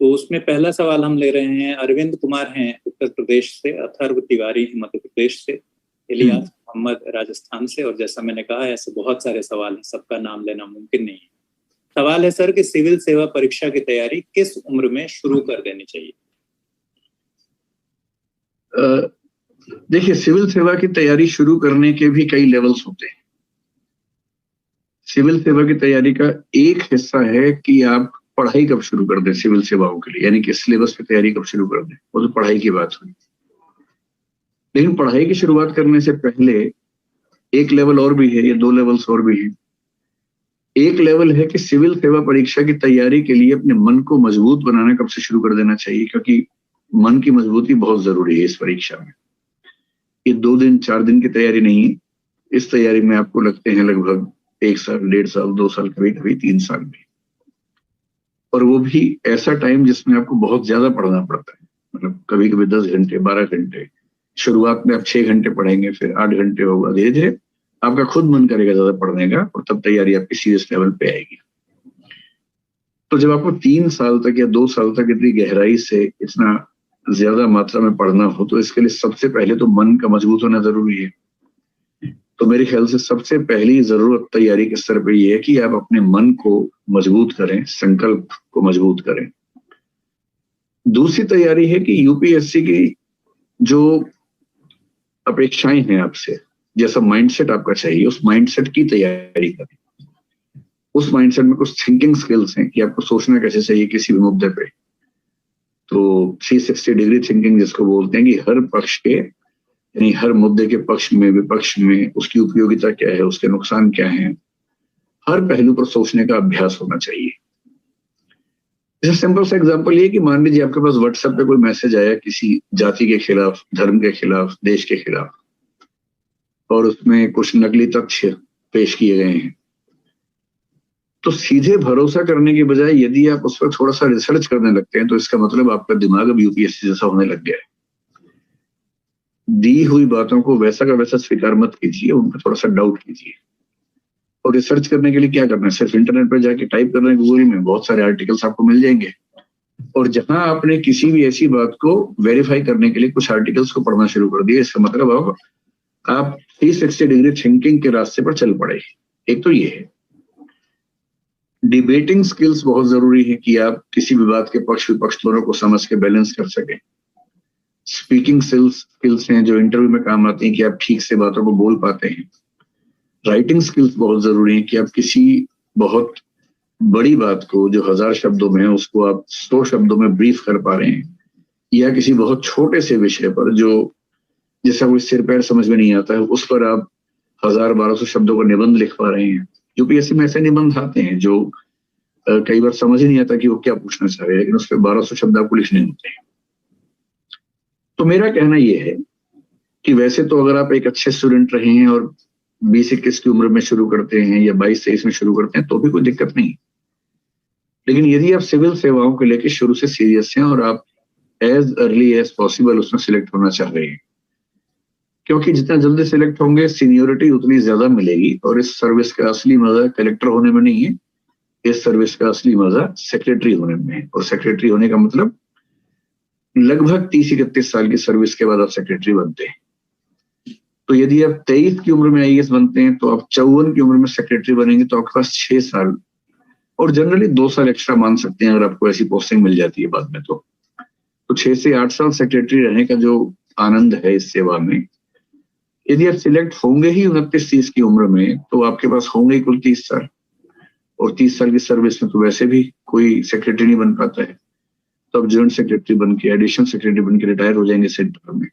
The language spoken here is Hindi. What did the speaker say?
तो उसमें पहला सवाल हम ले रहे हैं, अरविंद कुमार हैं उत्तर प्रदेश से, अथर्व तिवारी हैं मध्य प्रदेश से, इलियास मोहम्मद राजस्थान से, और जैसा मैंने कहा ऐसे बहुत सारे सवाल हैं, सबका नाम लेना मुमकिन नहीं है। सवाल है सर कि सिविल सेवा परीक्षा की तैयारी किस उम्र में शुरू कर देनी चाहिए? देखिए, सिविल सेवा की तैयारी शुरू करने के भी कई लेवल्स होते हैं। सिविल सेवा की तैयारी का एक हिस्सा है कि आप पढ़ाई कब शुरू कर दें सिविल सेवाओं के लिए, यानी कि सिलेबस की तैयारी कब शुरू कर दें, वो तो पढ़ाई की बात हुई। लेकिन पढ़ाई की शुरुआत करने से पहले एक लेवल और भी है, ये 2 लेवल्स और भी हैं। एक लेवल है कि सिविल सेवा परीक्षा की तैयारी के लिए अपने मन को मजबूत बनाना कब से शुरू कर देना चाहिए, क्योंकि मन की मजबूती बहुत जरूरी है इस परीक्षा में। ये 2 दिन 4 दिन की तैयारी नहीं है, इस तैयारी में आपको लगते हैं लगभग 1 साल, 1.5 साल, 2 साल, कभी कभी 3 साल भी, और वो भी ऐसा टाइम जिसमें आपको बहुत ज्यादा पढ़ना पड़ता है। मतलब कभी कभी 10 घंटे, 12 घंटे। शुरुआत में आप 6 घंटे पढ़ेंगे, फिर 8 घंटे होगा, धीरे धीरे आपका खुद मन करेगा ज्यादा पढ़ने का, और तब तैयारी आपकी सीरियस लेवल पे आएगी। तो जब आपको 3 साल तक या 2 साल तक इतनी गहराई से इतना ज्यादा मात्रा में पढ़ना हो, तो इसके लिए सबसे पहले तो मन का मजबूत होना जरूरी है। तो मेरे ख्याल से सबसे पहली जरूरत तैयारी के स्तर पर यह है कि आप अपने मन को मजबूत करें, संकल्प को मजबूत करें। दूसरी तैयारी है कि यूपीएससी की जो अपेक्षाएं हैं आपसे, जैसा माइंडसेट आपका चाहिए, उस माइंडसेट की तैयारी करें। उस माइंडसेट में कुछ थिंकिंग स्किल्स हैं कि आपको सोचना कैसे चाहिए किसी भी मुद्दे पे। तो 360 डिग्री थिंकिंग जिसको बोलते हैं, कि हर पक्ष के, यानी हर मुद्दे के पक्ष में, विपक्ष में उसकी उपयोगिता क्या है, उसके नुकसान क्या है, हर पहलू पर सोचने का अभ्यास होना चाहिए। जैसे सिंपल सा एग्जांपल ये कि मान लीजिए आपके पास व्हाट्सएप पे कोई मैसेज आया किसी जाति के खिलाफ, धर्म के खिलाफ, देश के खिलाफ, और उसमें कुछ नकली तथ्य पेश किए गए हैं। तो सीधे भरोसा करने के बजाय यदि आप उस पर थोड़ा सा रिसर्च करने लगते हैं, तो इसका मतलब आपका दिमाग अब यूपीएससी जैसा होने लग गया है। दी हुई बातों को वैसा का वैसा स्वीकार मत कीजिए, उन पर थोड़ा सा डाउट कीजिए। और रिसर्च करने के लिए क्या करना है, सिर्फ इंटरनेट पर जाके टाइप करना है, गूगल में बहुत सारे आर्टिकल्स आपको मिल जाएंगे। और जहां आपने किसी भी ऐसी बात को वेरीफाई करने के लिए कुछ आर्टिकल्स को पढ़ना शुरू कर दिया, इसका मतलब अब आप 360 डिग्री थिंकिंग के रास्ते पर चल पड़े। एक तो ये है। डिबेटिंग स्किल्स बहुत जरूरी है कि आप किसी भी बात के पक्ष विपक्ष दोनों को समझ के बैलेंस कर सकें। स्पीकिंग स्किल्स हैं जो इंटरव्यू में काम आती हैं, कि आप ठीक से बातों को बोल पाते हैं। राइटिंग स्किल्स बहुत जरूरी है कि आप किसी बहुत बड़ी बात को जो 1000 शब्दों में है, उसको आप 100 शब्दों में ब्रीफ कर पा रहे हैं, या किसी बहुत छोटे से विषय पर जो जिसका कोई सिर पैर समझ में नहीं आता है, उस पर आप 1000-1200 शब्दों का निबंध लिख पा रहे हैं। यूपीएससी में ऐसे निबंध आते हैं जो कई बार समझ ही नहीं आता कि वो क्या पूछना चाह रहे हैं, लेकिन उस पर 1200 शब्द आपको लिखने होते हैं। तो मेरा कहना यह है कि वैसे तो अगर आप एक अच्छे स्टूडेंट रहे हैं और 20-21 की उम्र में शुरू करते हैं या 22-23 में शुरू करते हैं, तो भी कोई दिक्कत नहीं। लेकिन यदि आप सिविल सेवाओं को लेकर शुरू से सीरियस हैं और आप एज अर्ली एज पॉसिबल उसमें सिलेक्ट होना चाह रहे हैं, क्योंकि जितना जल्दी सिलेक्ट होंगे सीनियोरिटी उतनी ज्यादा मिलेगी, और इस सर्विस का असली मजा कलेक्टर होने में नहीं है, इस सर्विस का असली मजा सेक्रेटरी होने में है। और सेक्रेटरी होने का मतलब लगभग 30-31 साल की सर्विस के बाद आप सेक्रेटरी बनते हैं। तो यदि आप 23 की उम्र में आईएएस बनते हैं, तो आप 54 की उम्र में सेक्रेटरी बनेंगे, तो आपके पास 6 साल और जनरली 2 साल एक्स्ट्रा मान सकते हैं अगर आपको ऐसी पोस्टिंग मिल जाती है बाद में। तो 6 से 8 साल सेक्रेटरी रहने का जो आनंद है इस सेवा में, यदि आप सिलेक्ट होंगे ही 29-30 की उम्र में, तो आपके पास होंगे ही कुल 30 साल, और 30 साल की सर्विस में तो वैसे भी कोई सेक्रेटरी नहीं बन पाता है। तो आप जॉइंट सेक्रेटरी बन के, एडिशनल सेक्रेटरी बन के रिटायर हो जाएंगे सेंटर में।